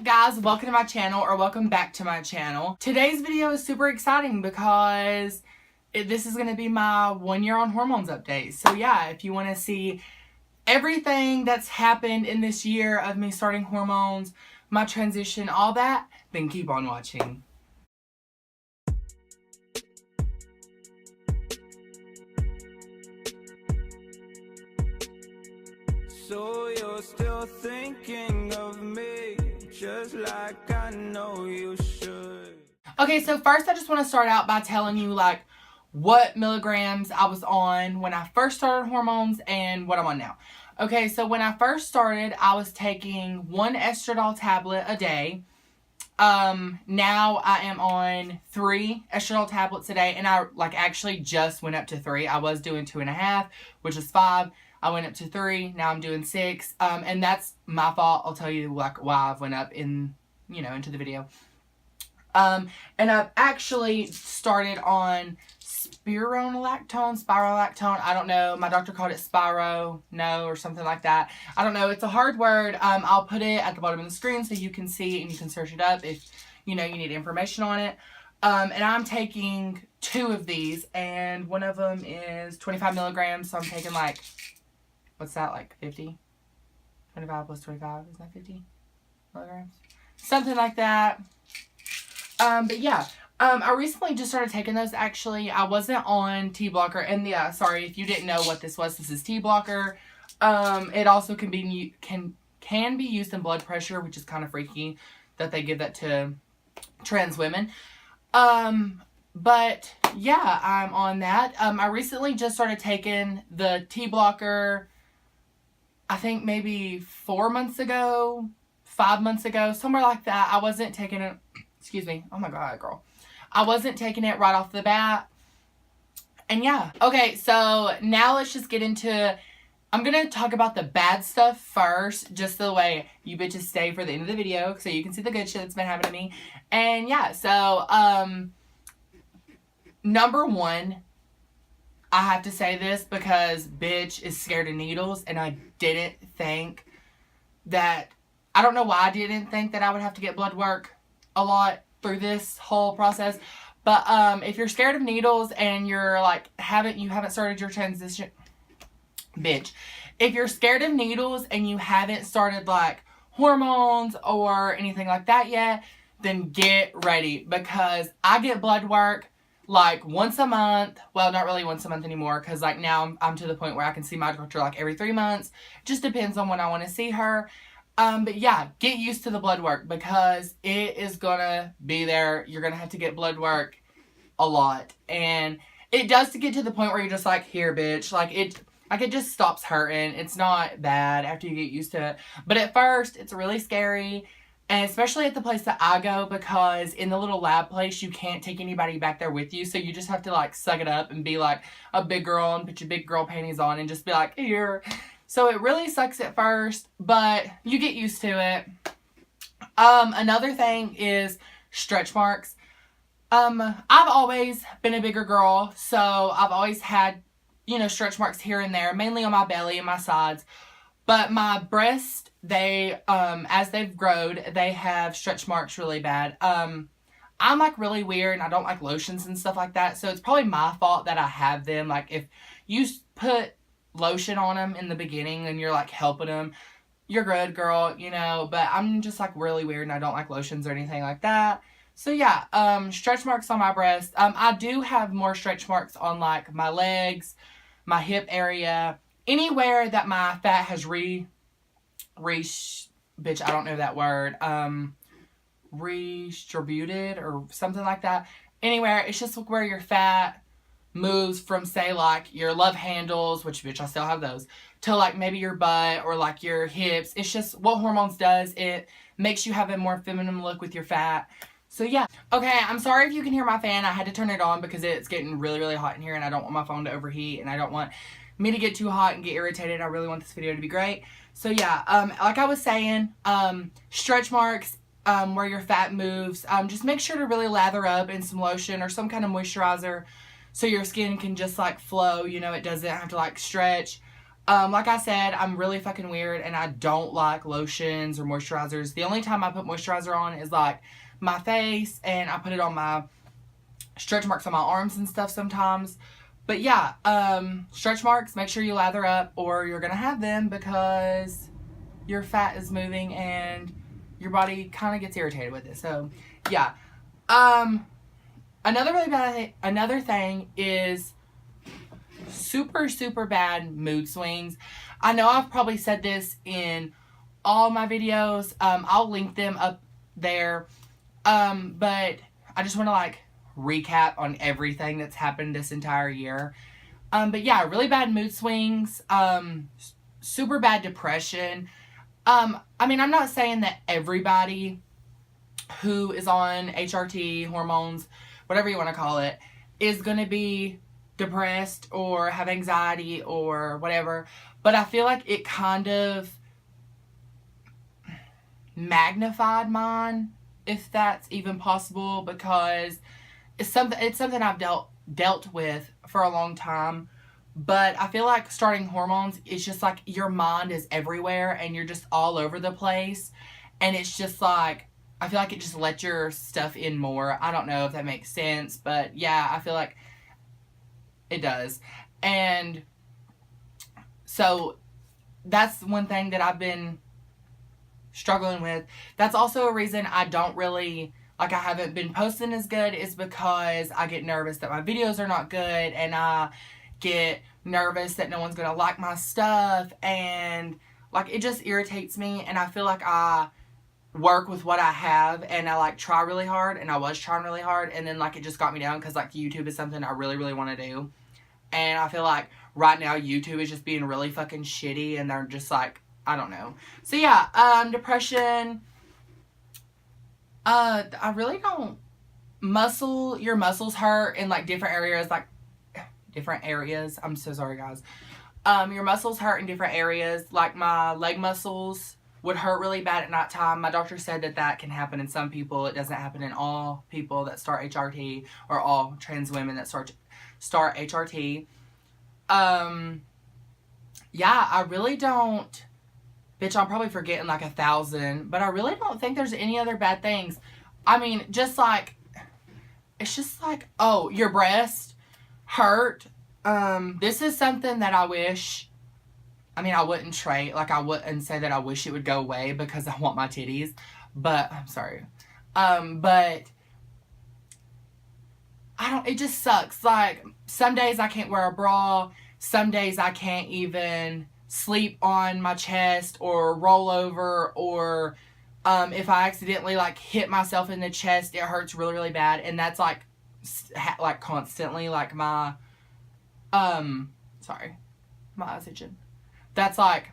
up, guys? Welcome to my channel, or welcome back to my channel. Today's video is super exciting because this is going to be my 1 year on hormones update. So yeah, if you want to see everything that's happened in this year of me starting hormones, my transition, all that, then keep on watching. So you're still thinking of me, just like I know you should. Okay, so first I just want to start out by telling you like what milligrams I was on when I first started hormones and what I'm on now. Okay, so when I first started, I was taking 1 estradiol tablet a day. Now I am on 3 estradiol tablets a day, and I actually just went up to 3. I was doing 2.5, which is 5. I went up to 3. Now I'm doing 6. And that's my fault. I'll tell you why I've went up into the video. And I've actually started on spironolactone. I don't know. My doctor called it or something like that. I don't know. It's a hard word. I'll put it at the bottom of the screen so you can see and you can search it up if you need information on it. And I'm taking 2 of these, and one of them is 25 milligrams. So I'm taking what's that, 50? 25 plus 25, is that 50 milligrams? Something like that. But yeah, I recently just started taking those, actually. I wasn't on T-blocker, and yeah, sorry, if you didn't know what this is T-blocker. It also can be used in blood pressure, which is kind of freaky that they give that to trans women. But yeah, I'm on that. I recently just started taking the T-blocker, I think maybe 4 months ago, 5 months ago, somewhere like that. I wasn't taking it, excuse me, oh my god, girl. I wasn't taking it right off the bat. And yeah. Okay, so now let's just get into, I'm going to talk about the bad stuff first, just the way you bitches stay for the end of the video so you can see the good shit that's been happening to me. And yeah, so, number 1, I have to say this because bitch is scared of needles, and I didn't think that, I don't know why I didn't think that I would have to get blood work a lot through this whole process. But if you're scared of needles and you're you haven't started your transition, bitch, if you're scared of needles and you haven't started hormones or anything like that yet, then get ready, because I get blood work once a month. Well, not really once a month anymore, because now I'm to the point where I can see my doctor every 3 months. Just depends on when I want to see her. But yeah, get used to the blood work, because it is gonna be there. You're gonna have to get blood work a lot, and it does to get to the point where you're just here, bitch. It just stops hurting. It's not bad after you get used to it, but at first it's really scary. And especially at the place that I go, because in the little lab place, you can't take anybody back there with you. So you just have to suck it up and be a big girl and put your big girl panties on and just be here. So it really sucks at first, but you get used to it. Another thing is stretch marks. I've always been a bigger girl, so I've always had, stretch marks here and there, mainly on my belly and my sides. But my breasts, they, as they've grown, they have stretch marks really bad. I'm really weird, and I don't like lotions and stuff like that. So it's probably my fault that I have them. If you put lotion on them in the beginning and you're helping them, you're good, girl, but I'm just really weird, and I don't like lotions or anything like that. So yeah, stretch marks on my breast. I do have more stretch marks on my legs, my hip area, anywhere that my fat has bitch, I don't know that word, redistributed or something like that. Anywhere, it's just where your fat moves from, say, your love handles, which, bitch, I still have those, to, maybe your butt or, your hips. It's just what hormones does. It makes you have a more feminine look with your fat. So, yeah. Okay, I'm sorry if you can hear my fan. I had to turn it on because it's getting really, really hot in here, and I don't want my phone to overheat, and I don't want me to get too hot and get irritated. I really want this video to be great. So, yeah, like I was saying, stretch marks, where your fat moves, just make sure to really lather up in some lotion or some kind of moisturizer so your skin can just flow, it doesn't have to stretch. Like I said, I'm really fucking weird and I don't like lotions or moisturizers. The only time I put moisturizer on is like my face, and I put it on my stretch marks on my arms and stuff sometimes. But yeah, stretch marks, make sure you lather up or you're gonna have them because your fat is moving and your body kind of gets irritated with it. So yeah. Another thing is super bad mood swings. I know I've probably said this in all my videos. I'll link them up there. But I just want to like recap on everything that's happened this entire year. But yeah, really bad mood swings. Super bad depression. I mean, I'm not saying that everybody who is on HRT, hormones, whatever you want to call it, is going to be depressed or have anxiety or whatever. But I feel like it kind of magnified mine, if that's even possible, because it's something I've dealt with for a long time. But I feel like starting hormones, it's just like your mind is everywhere and you're just all over the place. And it's just like, I feel like it just lets your stuff in more. I don't know if that makes sense, but yeah, I feel like it does. And so that's one thing that I've been struggling with. That's also a reason I don't really, like, I haven't been posting as good, is because I get nervous that my videos are not good, and I get nervous that no one's gonna like my stuff, and like it just irritates me. And I feel like I work with what I have, and I like try really hard, and I was trying really hard, and then like it just got me down because like YouTube is something I really want to do, and I feel like right now YouTube is just being really fucking shitty, and they're just like, I don't know. So yeah, depression. I really don't. Your muscles hurt in like different areas, I'm so sorry, guys. Your muscles hurt in different areas. Like my leg muscles would hurt really bad at nighttime. My doctor said that can happen in some people. It doesn't happen in all people that start HRT, or all trans women that start HRT. Yeah, I really don't. Bitch, I'm probably forgetting like 1,000, but I really don't think there's any other bad things. I mean, just like, it's just like, oh, your breast hurt. This is something that I wish, I mean, I wouldn't say that I wish it would go away because I want my titties, but, I'm sorry. But, it just sucks. Like, some days I can't wear a bra, some days I can't even sleep on my chest or roll over, or if I accidentally like hit myself in the chest, it hurts really bad, and that's like constantly. Like my sorry, my eyes itching. That's like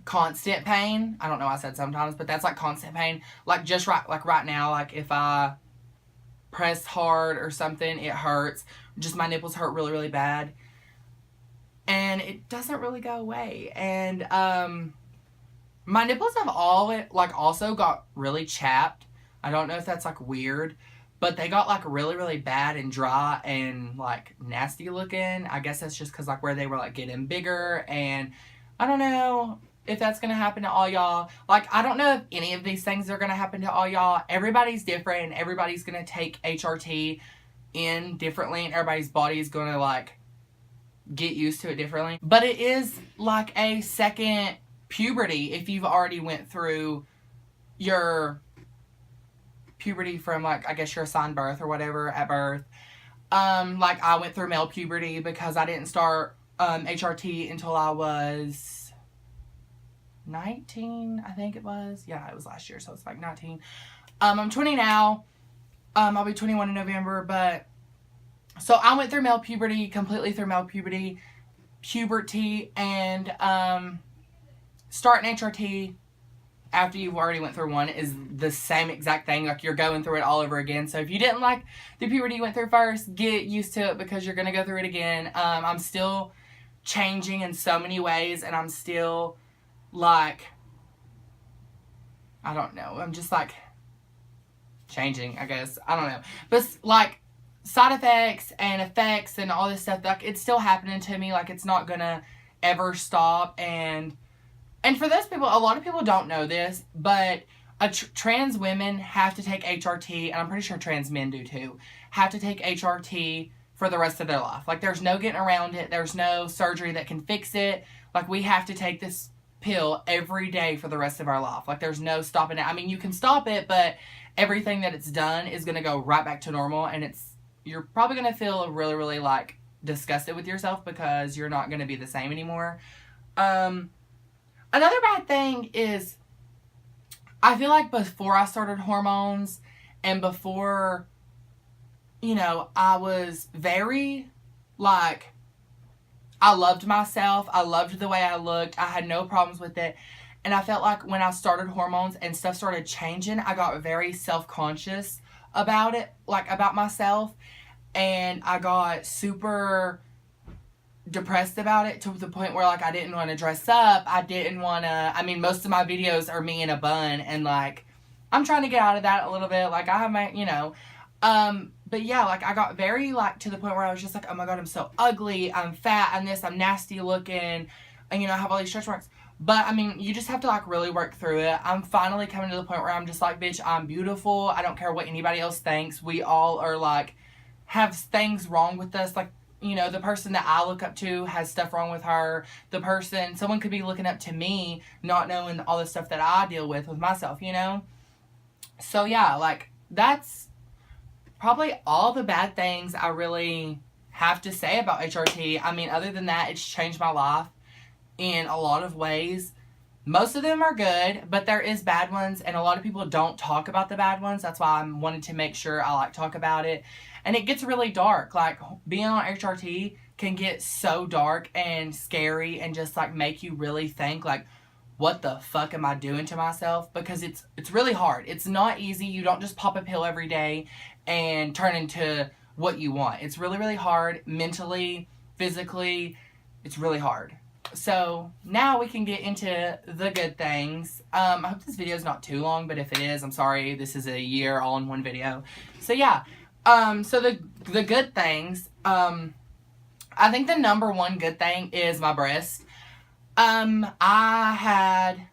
constant pain. I don't know why I said sometimes, but that's like constant pain. Like just right now, like if I press hard or something, it hurts. Just my nipples hurt really bad. And it doesn't really go away. And my nipples have also got really chapped. I don't know if that's like weird, but they got like really bad and dry and like nasty looking. I guess that's just because like where they were like getting bigger, and I don't know if that's gonna happen to all y'all. Like, I don't know if any of these things are gonna happen to all y'all. Everybody's different, and everybody's gonna take HRT in differently, and everybody's body is gonna like get used to it differently. But it is like a second puberty if you've already went through your puberty from like, I guess you're assigned birth or whatever at birth. Like I went through male puberty because I didn't start HRT until I was 19, I think it was. Yeah, it was last year, so it's like 19. I'm 20 now. I'll be 21 in November, but so I went through male puberty, completely through male puberty, and starting HRT after you've already went through one is the same exact thing. Like, you're going through it all over again. So if you didn't like the puberty you went through first, get used to it because you're going to go through it again. I'm still changing in so many ways, and I'm still like, I don't know. I'm just like changing, I guess. I don't know. But like, side effects and all this stuff, like, it's still happening to me. Like, it's not gonna ever stop. And for those people, a lot of people don't know this, but trans women have to take HRT, and I'm pretty sure trans men do too, have to take HRT for the rest of their life. Like, there's no getting around it. There's no surgery that can fix it. Like, we have to take this pill every day for the rest of our life. Like, there's no stopping it. I mean, you can stop it, but everything that it's done is going to go right back to normal, and you're probably going to feel really, really, like, disgusted with yourself because you're not going to be the same anymore. Another bad thing is, I feel like before I started hormones and before, you know, I was very, like, I loved myself. I loved the way I looked. I had no problems with it. And I felt like when I started hormones and stuff started changing, I got very self-conscious about it, like, about myself. And I got super depressed about it to the point where, like, I didn't want to dress up. I didn't want to, I mean, most of my videos are me in a bun. And, like, I'm trying to get out of that a little bit. Like, I have my, you know, but yeah, like, I got very, like, to the point where I was just like, oh my God, I'm so ugly, I'm fat, I'm this, I'm nasty looking, and, you know, I have all these stretch marks. But, I mean, you just have to, like, really work through it. I'm finally coming to the point where I'm just like, bitch, I'm beautiful. I don't care what anybody else thinks. We all are, like, have things wrong with us. Like, you know, the person that I look up to has stuff wrong with her. Someone could be looking up to me, not knowing all the stuff that I deal with myself, you know? So, yeah, like, that's probably all the bad things I really have to say about HRT. I mean, other than that, it's changed my life in a lot of ways. Most of them are good, but there is bad ones, and a lot of people don't talk about the bad ones. That's why I wanted to make sure I, like, talk about it. And it gets really dark. Like, being on HRT can get so dark and scary and just, like, make you really think, like, what the fuck am I doing to myself? Because it's really hard. It's not easy. You don't just pop a pill every day and turn into what you want. It's really, really hard mentally, physically. It's really hard. So now we can get into the good things. I hope this video is not too long, but if it is, I'm sorry. This is a year all in one video. So yeah. So the good things. I think the number one good thing is my breast. I had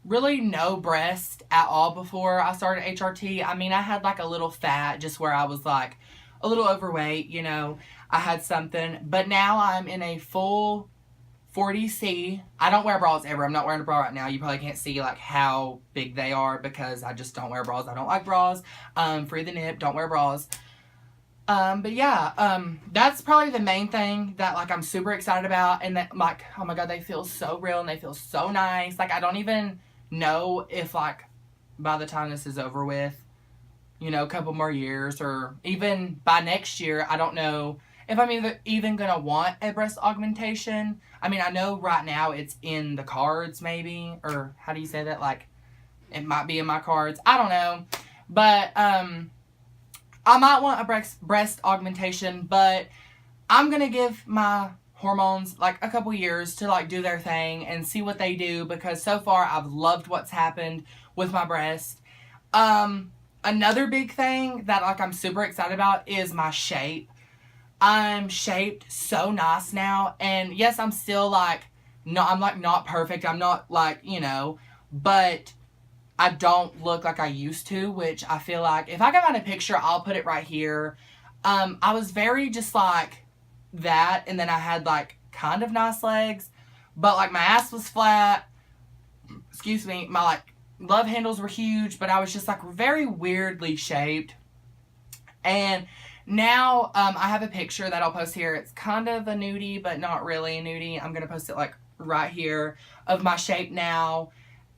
really no breast at all before I started HRT. I mean, I had, like, a little fat just where I was, like, a little overweight, you know. I had something. But now I'm in a full 40C. I don't wear bras ever. I'm not wearing a bra right now. You probably can't see, like, how big they are because I just don't wear bras. I don't like bras. Free the nip. Don't wear bras. But yeah, that's probably the main thing that, like, I'm super excited about, and that, like, oh my God, they feel so real and they feel so nice. Like, I don't even know if, like, by the time this is over with, you know, a couple more years, or even by next year, I don't know if I'm even gonna want a breast augmentation. I mean, I know right now it's in the cards, maybe, or how do you say that? Like, it might be in my cards. I don't know, but, I might want a breast augmentation, but I'm going to give my hormones, like, a couple years to, like, do their thing and see what they do, because so far I've loved what's happened with my breast. Another big thing that, like, I'm super excited about is my shape. I'm shaped so nice now, and yes, I'm still, like, I'm, like, not perfect. I'm not, like, you know, but I don't look like I used to, which I feel like if I can find a picture, I'll put it right here. I was very just like that, and then I had, like, kind of nice legs, but, like, my ass was flat. Excuse me. My, like, love handles were huge, but I was just, like, very weirdly shaped. And now I have a picture that I'll post here. It's kind of a nudie, but not really a nudie. I'm going to post it, like, right here of my shape now.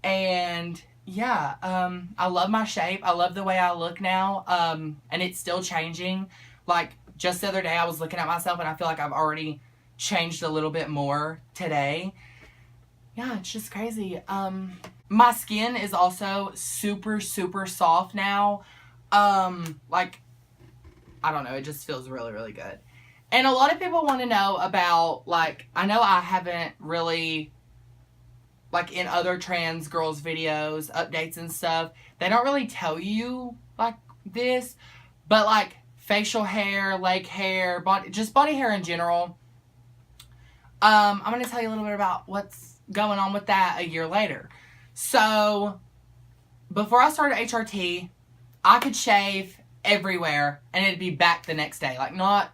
And yeah, I love my shape. I love the way I look now. And it's still changing. Like, just the other day I was looking at myself and I feel like I've already changed a little bit more today. Yeah, it's just crazy. My skin is also super, super soft now. Like, I don't know, it just feels really, really good. And a lot of people want to know about, like, I know I haven't really, like, in other trans girls' videos, updates and stuff, they don't really tell you, like, this, but, like, facial hair, leg hair, body hair in general, I'm going to tell you a little bit about what's going on with that a year later. So, before I started HRT, I could shave everywhere and it'd be back the next day. Like, not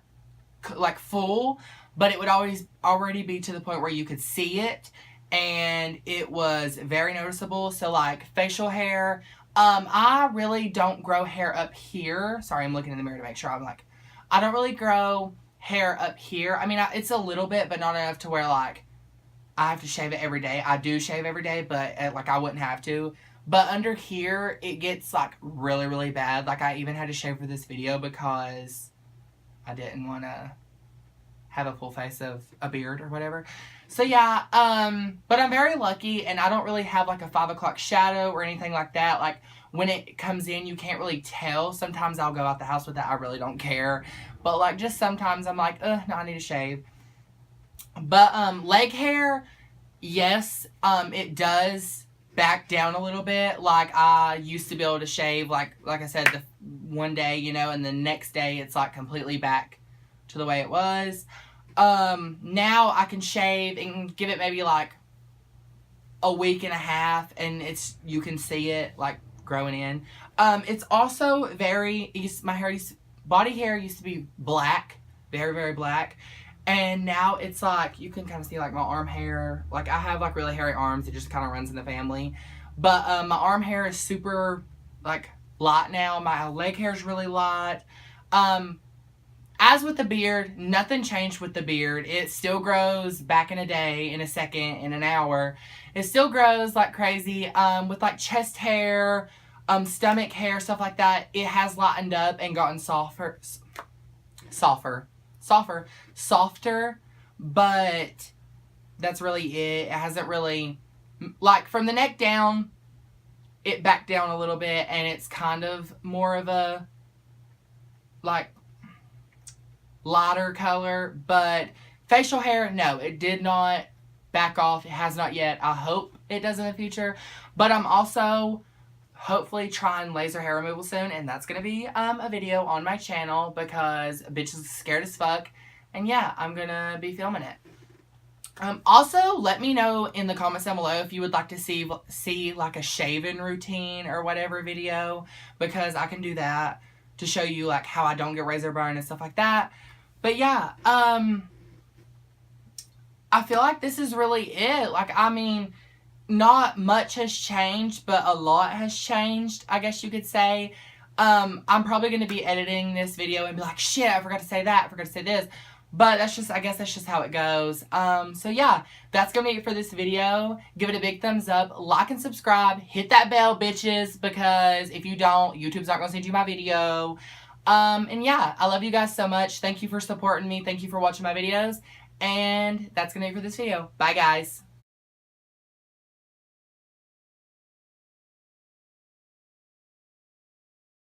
like full, but it would always already be to the point where you could see it, and it was very noticeable. So, like, facial hair, I really don't grow hair up here. Sorry, I'm looking in the mirror to make sure. I don't really grow hair up here. I mean, it's a little bit, but not enough to where, like, I have to shave it every day. I do shave every day, but, like, I wouldn't have to. But under here, it gets, like, really, really bad. Like, I even had to shave for this video because I didn't want to have a full face of a beard or whatever. So, yeah, but I'm very lucky, and I don't really have, like, a 5 o'clock shadow or anything like that. Like, when it comes in, you can't really tell. Sometimes I'll go out the house with that. I really don't care. But, like, just sometimes I'm like, no, I need to shave. But, leg hair, yes, it does back down a little bit. Like, I used to be able to shave, like I said, the one day, you know, and the next day it's, like, completely back to the way it was. Now I can shave and give it maybe, like, a week and a half, and you can see it, like, growing in. It's also body hair used to be black, very, very black. And now it's like, you can kind of see like my arm hair. Like, I have like really hairy arms. It just kind of runs in the family. But my arm hair is super like light now. My leg hair is really light. As with the beard, nothing changed with the beard. It still grows back in a day, in a second, in an hour. It still grows like crazy. With like chest hair, stomach hair, stuff like that, it has lightened up and gotten softer, but that's really it. It hasn't really, like, from the neck down, it backed down a little bit, and it's kind of more of a, like, lighter color. But facial hair, no, it did not back off. It has not yet. I hope it does in the future. But I'm also hopefully trying laser hair removal soon, and that's gonna be a video on my channel because bitch is scared as fuck, and yeah, I'm gonna be filming it. Also, let me know in the comments down below if you would like to see like a shaving routine or whatever video, because I can do that to show you like how I don't get razor burn and stuff like that. But yeah, I feel like this is really it. Like, I mean, not much has changed, but a lot has changed, I guess you could say. I'm probably going to be editing this video and be like, shit, I forgot to say that, I forgot to say this. But that's just, I guess that's just how it goes. So yeah, that's going to be it for this video. Give it a big thumbs up, like and subscribe, hit that bell, bitches, because if you don't, YouTube's not going to send you my video. And yeah, I love you guys so much. Thank you for supporting me. Thank you for watching my videos. And that's going to be it for this video. Bye, guys.